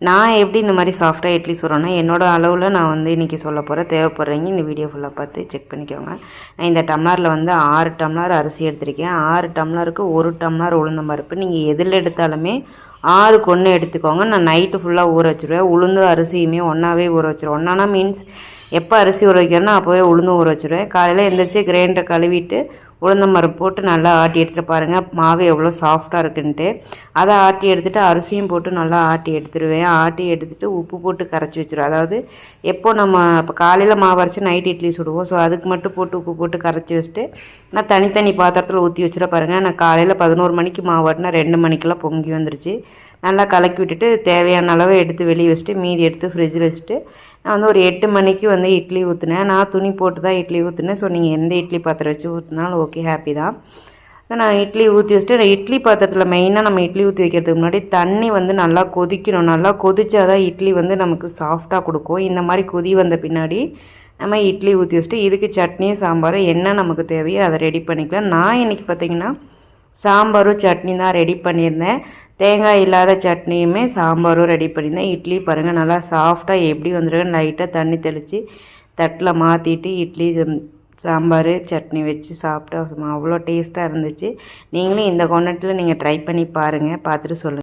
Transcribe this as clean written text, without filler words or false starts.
நான் எப்படி இந்த மாதிரி சாஃப்டாக இட்லி சுடுறேன்னா என்னோடய அளவில் நான் வந்து இன்றைக்கி சொல்ல போகிறேன். தேவைப்படுறீங்க இந்த வீடியோ ஃபுல்லாக பார்த்து செக் பண்ணிக்கோங்க. நான் இந்த டம்ளரில் வந்து 6 டம்ளர் அரிசி எடுத்திருக்கேன். 6 டம்ளருக்கு 1 டம்ளர் உளுந்தம் பருப்பு. நீங்கள் எதில் எடுத்தாலுமே 6க்கு 1 எடுத்துக்கோங்க. நான் நைட்டு ஃபுல்லாக ஊற வச்சுருவேன். உளுந்து அரிசியுமே ஒன்றாவே ஊற வச்சுருவேன். ஒன்றானா மீன்ஸ் எப்போ அரிசி ஊற வைக்கிறேன்னா அப்போவே உளுந்து ஊற வச்சுருவேன். காலையில் எழுந்திரிச்சி கிரைண்டரை கழுவிட்டு உளுந்தம் பருப்பு போட்டு நல்லா ஆட்டி எடுத்துகிட்டு பாருங்கள் மாவு எவ்வளோ சாஃப்டாக இருக்குன்ட்டு. அதை ஆட்டி எடுத்துகிட்டு அரிசியும் போட்டு நல்லா ஆட்டி எடுத்துடுவேன். ஆட்டி எடுத்துகிட்டு உப்பு போட்டு கரைச்சி வச்சுருவேன். அதாவது எப்போ நம்ம இப்போ காலையில் மாவு அரைச்சி நைட் இட்லி சுடுவோம். ஸோ அதுக்கு மட்டும் போட்டு உப்பு போட்டு கரைச்சி வச்சுட்டு நான் தனித்தனி பாத்திரத்தில் ஊற்றி வச்சுட பாருங்கள். நான் காலையில் 11 மணிக்கு மாவு ஆட்டினா 2 மணிக்கெல்லாம் பொங்கி வந்துருச்சு. நல்லா கலக்கி விட்டுட்டு தேவையான அளவு எடுத்து வெளியே வச்சுட்டு மீதி எடுத்து ஃப்ரிட்ஜில் வச்சுட்டு நான் வந்து ஒரு 8 மணிக்கு வந்து இட்லி ஊற்றினேன். நான் துணி போட்டு தான் இட்லி ஊற்றினேன். ஸோ நீங்கள் எந்த இட்லி பாத்திரம் வச்சு ஊற்றினாலும் ஓகே, ஹாப்பி தான். நான் இட்லி ஊற்றி வச்சுட்டு நான் இட்லி பாத்திரத்தில் மெயினாக நம்ம இட்லி ஊற்றி வைக்கிறதுக்கு முன்னாடி தண்ணி வந்து நல்லா கொதிக்கணும். நல்லா கொதிச்சா தான் இட்லி வந்து நமக்கு சாஃப்டாக கொடுக்கும். இந்த மாதிரி கொதி வந்த பின்னாடி நம்ம இட்லி ஊற்றி வச்சுட்டு இதுக்கு சட்னி சாம்பார் என்ன நமக்கு தேவையோ அதை ரெடி பண்ணிக்கலாம். நான் இன்றைக்கி பார்த்திங்கன்னா சாம்பாரும் சட்னி தான் ரெடி பண்ணியிருந்தேன். தேங்காய் இல்லாத சட்னியுமே சாம்பாரும் ரெடி பண்ணியிருந்தேன். இட்லி பாருங்கள் நல்லா சாஃப்டாக எப்படி வந்துருக்குன்னு லைட்டாக தண்ணி தெளித்து தட்டில் மாற்றிட்டு இட்லி சாம்பார் சட்னி வச்சு சாப்பிட்டா அவ்வளோ டேஸ்ட்டாக இருந்துச்சு. நீங்களும் இந்த குவான்டிட்டியில் நீங்கள் ட்ரை பண்ணி பாருங்கள், பார்த்துட்டு சொல்லுங்கள்.